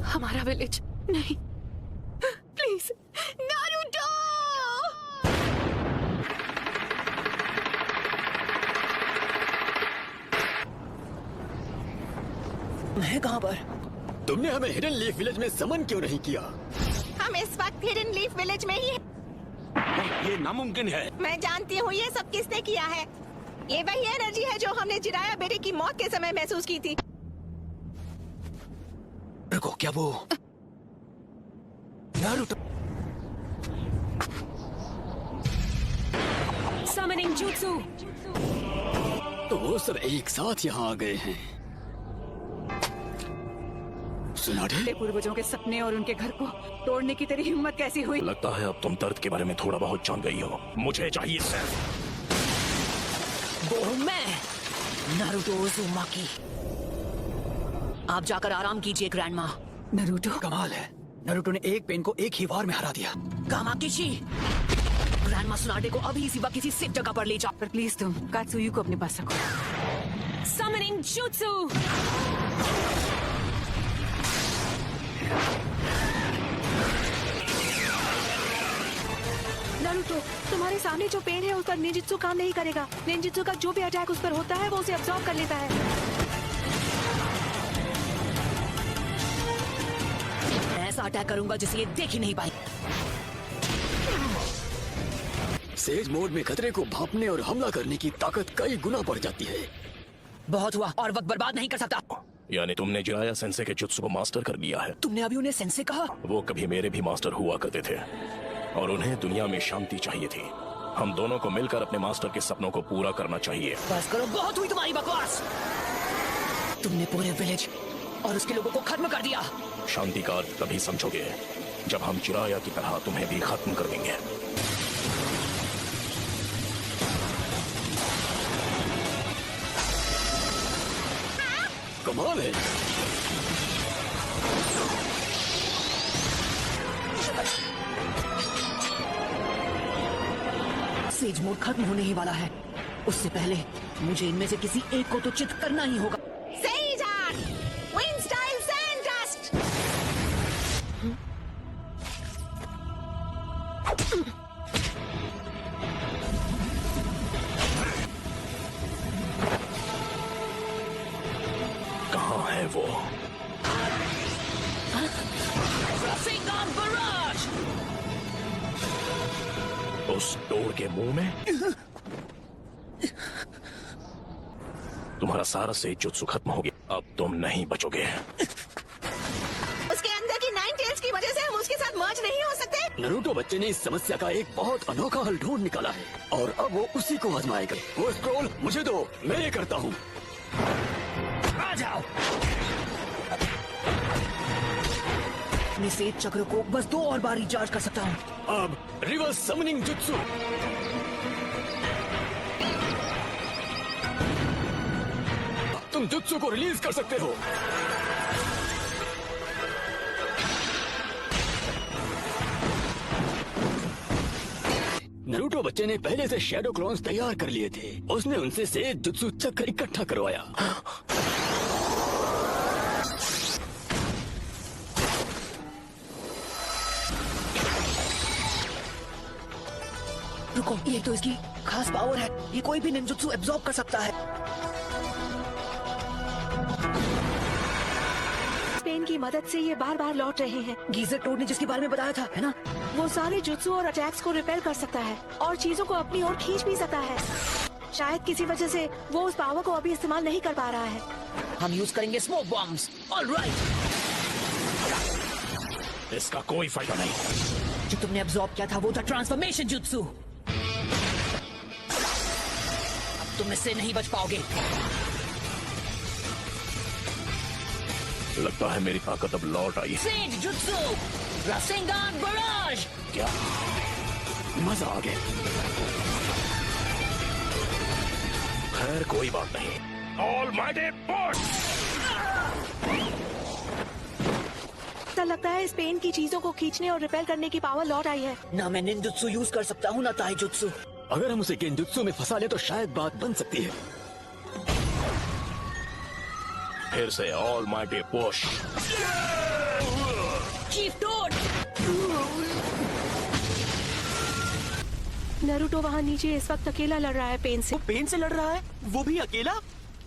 हमारा विलेज नहीं, please Naruto. मैं कहाँ पर? तुमने हमें हिडन लीफ विलेज में समन क्यों नहीं किया? हम इस वक्त हिडन लीफ विलेज में ही हैं। ये नामुमकिन है। मैं जानती हूँ ये सब किसने किया है। ये वही एनर्जी है जो हमने जिराया बेटे की मौत के समय महसूस की थी। रुको, क्या वो नारुतो? Summoning jutsu। तो वो सब एक साथ यहाँ आ गए हैं। सुनाडे? पूर्वजों के सपने और उनके घर को तोड़ने की तेरी हिम्मत कैसी हुई? लगता है अब तुम दर्द के बारे में थोड़ा बहुत जान गई हो। मुझे चाहिए सिर्फ वो हूँ मैं, नारुतो उज़ुमाकी। आप जाकर आराम कीजिए ग्रैंडमा। नारुतो, कमाल है, नारुतो ने एक पेन को एक ही वार में हरा दिया। कामाकिशी, ग्रैंडमा सुनाडे को अभी इसी वक्त किसी सेफ जगह पर ले जाओ। पर प्लीज तुम कात्सुयु को अपने पास रखो। Summoning jutsu। नारुतो, तुम्हारे सामने जो पेड़ है उस पर निंजुत्सु काम नहीं करेगा। निंजुत्सु का जो भी अटैक उस पर होता है वो उसे अब्सॉर्ब कर लेता है। ऐसा अटैक करूंगा जिसे ये देख ही नहीं पाई। सेज मोड में खतरे को भांपने और हमला करने की ताकत कई गुना बढ़ जाती है। बहुत हुआ, और वक्त बर्बाद नहीं कर सकता। यानी तुमने जिराया सेंसे के जुत्सु को मास्टर कर लिया है। तुमने अभी उन्हें सेंसे कहा? वो कभी मेरे भी मास्टर हुआ करते थे और उन्हें दुनिया में शांति चाहिए थी। हम दोनों को मिलकर अपने मास्टर के सपनों को पूरा करना चाहिए। बस करो, बहुत हुई तुम्हारी बकवास। तुमने पूरे विलेज और उसके लोगों को खत्म कर दिया। शांति का अर्थ तभी समझोगे जब हम जिराया की तरह तुम्हें भी खत्म कर देंगे। कमाल है। सेज मोड खत्म होने ही वाला है। उससे पहले मुझे इनमें से किसी एक को तो चित करना ही होगा। सेइजान, विंड स्टाइल सैंड डस्ट। कहाँ है वो? Rasengan Barrage! उस डोर के मुंह में? तुम्हारा सारा सेज जुत्सु खत्म हो गया। अब तुम नहीं बचोगे। उसके अंदर की 9 टेल्स की वजह से हम उसके साथ मर्ज नहीं हो सकते। नारुतो बच्चे ने इस समस्या का एक बहुत अनोखा हल ढूंढ निकाला है और अब वो उसी को आजमाएगा। वो स्क्रॉल मुझे दो, मैं ये करता हूँ। आ जाओ। अपने सेज चक्र को बस 2 और बार रिचार्ज कर सकता हूँ। अब रिवर्स समनिंग जुत्सु। तुम जुत्सु को रिलीज कर सकते हो। नारुतो बच्चे ने पहले से शैडो क्लोन्स तैयार कर लिए थे। उसने उनसे सेज जुत्सु चक्र इकट्ठा करवाया। रुको, ये तो इसकी खास पावर है। ये कोई भी निंजुत्सु एब्जॉर्ब कर सकता है। पेन की मदद से ये बार बार लौट रहे हैं। गीजर टोड ने जिसके बारे में बताया था, है ना? वो सारे जुत्सु और अटैक्स को रिपेल कर सकता है और चीजों को अपनी ओर खींच भी सकता है। शायद किसी वजह से वो उस पावर को अभी इस्तेमाल नहीं कर पा रहा है। हम यूज करेंगे स्मोक बॉम्ब्स। ऑलराइट। इसका कोई फायदा नहीं। जो तुमने एब्जॉर्ब किया था वो था ट्रांसफॉर्मेशन जुत्सु। अब तुम इससे नहीं बच पाओगे। लगता है मेरी ताकत अब लौट आई। सेज जुत्सु, रासेंगान बराज। क्या मजा आ गया। खैर कोई बात नहीं। Almighty force. ऐसा लगता है इस पेन की चीजों को खींचने और रिपेल करने की पावर लौट आई है। ना मैं निंजुत्सु यूज कर सकता हूँ ना ताइजुत्सु। अगर हम उसे गेंजुत्सु में फंसा ले तो शायद बात बन सकती है। फिर से almighty push. Chief toad. Naruto वहाँ नीचे इस वक्त अकेला लड़ रहा है पेन से। पेन से लड़ रहा है, वो भी अकेला।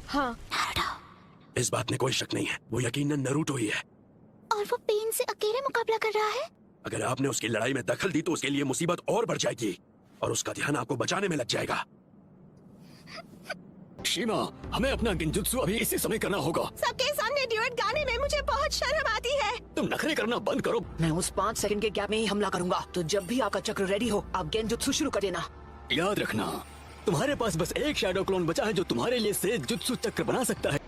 हाँ, इस बात में कोई शक नहीं है, वो यकीनन नरूटो ही है। और वो पेन से अकेले मुकाबला कर रहा है। अगर आपने उसकी लड़ाई में दखल दी तो उसके लिए मुसीबत और बढ़ जाएगी और उसका ध्यान आपको बचाने में लग जाएगा। शीमा, हमें अपना गिंजुत्सु अभी इसी समय करना होगा। सबके सामने ड्यूएट गाने में मुझे बहुत शर्म आती है। तुम नखरे करना बंद करो। मैं उस 5 सेकंड के गैप में ही हमला करूंगा, तो जब भी आपका चक्र रेडी हो आप गेंजुत्सु शुरू कर देना। याद रखना, तुम्हारे पास बस एक शैडो क्लोन बचा है जो तुम्हारे लिए से जुत्सु चक्र बना सकता है।